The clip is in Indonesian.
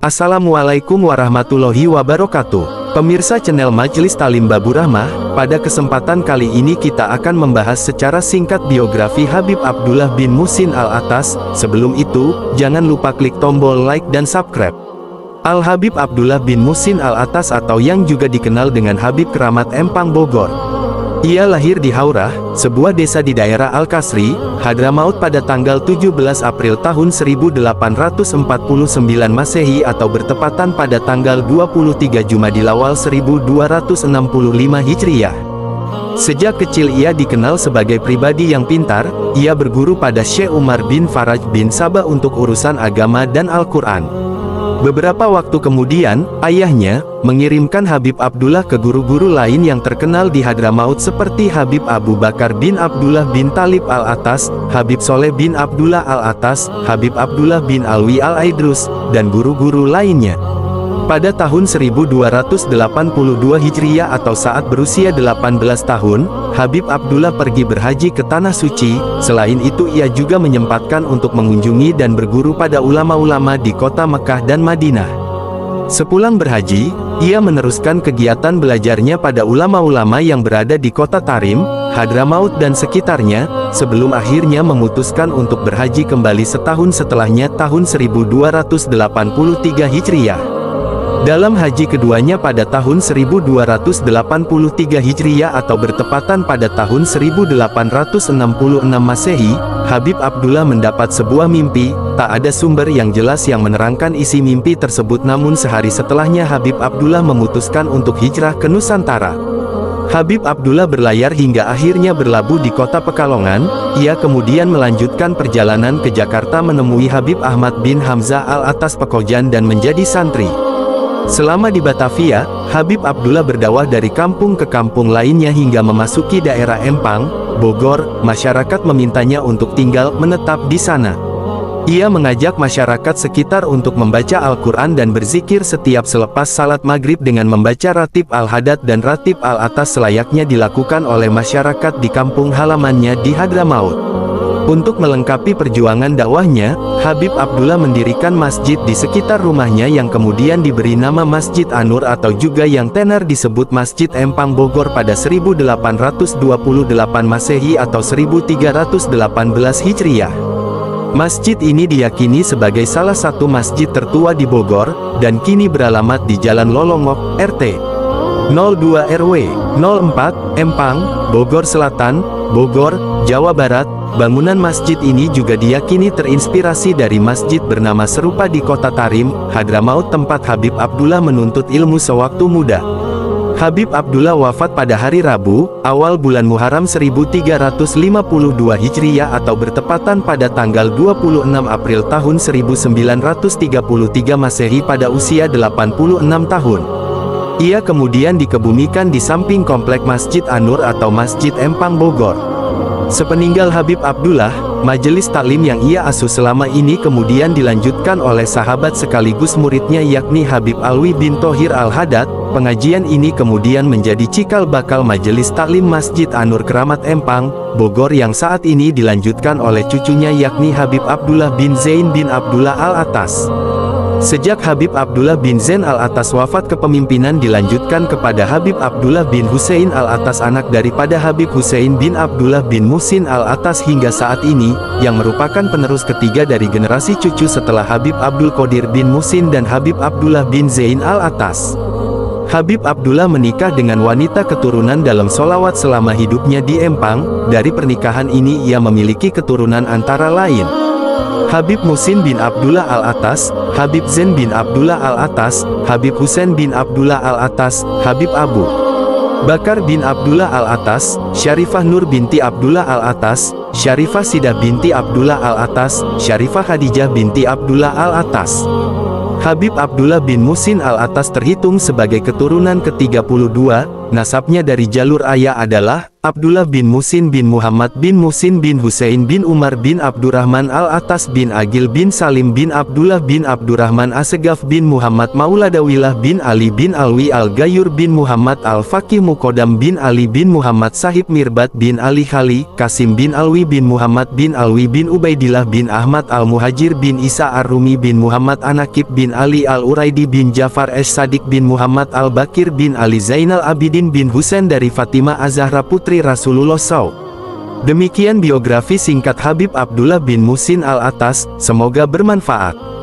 Assalamualaikum warahmatullahi wabarakatuh. Pemirsa channel Majelis Talim Babur Rahmah, pada kesempatan kali ini kita akan membahas secara singkat biografi Habib Abdullah bin Muhsin Al-Attas. Sebelum itu, jangan lupa klik tombol like dan subscribe. Al-Habib Abdullah bin Muhsin Al-Attas atau yang juga dikenal dengan Habib Keramat Empang Bogor. Ia lahir di Haurah, sebuah desa di daerah Al-Kasri, Hadramaut pada tanggal 17 April tahun 1849 Masehi atau bertepatan pada tanggal 23 Jumadil Awal 1265 Hijriah. Sejak kecil ia dikenal sebagai pribadi yang pintar. Ia berguru pada Syekh Umar bin Faraj bin Sabah untuk urusan agama dan Al-Quran. Beberapa waktu kemudian, ayahnya mengirimkan Habib Abdullah ke guru-guru lain yang terkenal di Hadramaut seperti Habib Abu Bakar bin Abdullah bin Talib Al-Attas, Habib Soleh bin Abdullah Al-Attas, Habib Abdullah bin Alwi Al-Aidrus, dan guru-guru lainnya. Pada tahun 1282 Hijriah atau saat berusia 18 tahun, Habib Abdullah pergi berhaji ke Tanah Suci. Selain itu ia juga menyempatkan untuk mengunjungi dan berguru pada ulama-ulama di kota Mekah dan Madinah. Sepulang berhaji, ia meneruskan kegiatan belajarnya pada ulama-ulama yang berada di kota Tarim, Hadramaut dan sekitarnya, sebelum akhirnya memutuskan untuk berhaji kembali setahun setelahnya tahun 1283 Hijriah. Dalam haji keduanya pada tahun 1283 Hijriah atau bertepatan pada tahun 1866 Masehi, Habib Abdullah mendapat sebuah mimpi. Tak ada sumber yang jelas yang menerangkan isi mimpi tersebut, namun sehari setelahnya Habib Abdullah memutuskan untuk hijrah ke Nusantara. Habib Abdullah berlayar hingga akhirnya berlabuh di kota Pekalongan. Ia kemudian melanjutkan perjalanan ke Jakarta menemui Habib Ahmad bin Hamzah Al-Attas Pekojan dan menjadi santri. Selama di Batavia, Habib Abdullah berdakwah dari kampung ke kampung lainnya hingga memasuki daerah Empang, Bogor. Masyarakat memintanya untuk tinggal menetap di sana. Ia mengajak masyarakat sekitar untuk membaca Al-Quran dan berzikir setiap selepas salat maghrib dengan membaca ratib Al-Hadad dan ratib Al-Attas selayaknya dilakukan oleh masyarakat di kampung halamannya di Hadramaut. Untuk melengkapi perjuangan dakwahnya, Habib Abdullah mendirikan masjid di sekitar rumahnya yang kemudian diberi nama Masjid An-Nur atau juga yang tenar disebut Masjid Empang Bogor pada 1828 Masehi atau 1318 Hijriah. Masjid ini diyakini sebagai salah satu masjid tertua di Bogor, dan kini beralamat di Jalan Lolongok, RT 02 RW 04, Empang, Bogor Selatan, Bogor, Jawa Barat. Bangunan masjid ini juga diyakini terinspirasi dari masjid bernama serupa di kota Tarim, Hadramaut tempat Habib Abdullah menuntut ilmu sewaktu muda. Habib Abdullah wafat pada hari Rabu, awal bulan Muharram 1352 Hijriah atau bertepatan pada tanggal 26 April tahun 1933 Masehi pada usia 86 tahun. Ia kemudian dikebumikan di samping komplek Masjid An-Nur atau Masjid Empang Bogor. Sepeninggal Habib Abdullah, majelis taklim yang ia asuh selama ini kemudian dilanjutkan oleh sahabat sekaligus muridnya yakni Habib Alwi bin Thohir Al-Hadad. Pengajian ini kemudian menjadi cikal bakal majelis taklim Masjid An-Nur Keramat Empang, Bogor yang saat ini dilanjutkan oleh cucunya yakni Habib Abdullah bin Zain bin Abdullah Al-Attas. Sejak Habib Abdullah bin Zain Al-Attas wafat, kepemimpinan dilanjutkan kepada Habib Abdullah bin Husain Al-Attas anak daripada Habib Husain bin Abdullah bin Muhsin Al-Attas hingga saat ini, yang merupakan penerus ketiga dari generasi cucu setelah Habib Abdul Qadir bin Muhsin dan Habib Abdullah bin Zain Al-Attas. Habib Abdullah menikah dengan wanita keturunan dalam sholawat selama hidupnya di Empang. Dari pernikahan ini ia memiliki keturunan antara lain Habib Muhsin bin Abdullah Al-Attas, Habib Zain bin Abdullah Al-Attas, Habib Husain bin Abdullah Al-Attas, Habib Abu Bakar bin Abdullah Al-Attas, Syarifah Nur binti Abdullah Al-Attas, Syarifah Sidah binti Abdullah Al-Attas, Syarifah Khadijah binti Abdullah Al-Attas. Habib Abdullah bin Muhsin Al-Attas terhitung sebagai keturunan ke-32 Nasabnya dari jalur ayah adalah Abdullah bin Musin bin Muhammad bin Musin bin Husain bin Umar bin Abdurrahman Al-Atas bin Agil bin Salim bin Abdullah bin Abdurrahman Asegaf bin Muhammad Mauladawillah bin Ali bin Alwi Al-Gayur bin Muhammad Al-Faqih Mukodam bin Ali bin Muhammad Sahib Mirbat bin Ali Khali, Kasim bin Alwi bin Muhammad bin Alwi bin Ubaidillah bin Ahmad Al-Muhajir bin Isa Ar-Rumi bin Muhammad Anakib bin Ali Al-Uraidi bin Jafar Es-Sadiq bin Muhammad Al-Bakir bin Ali Zainal Abidin bin Husain dari Fatimah Az-Zahra putri Rasulullah SAW. Demikian biografi singkat Habib Abdullah bin Musin Al-Atas, semoga bermanfaat.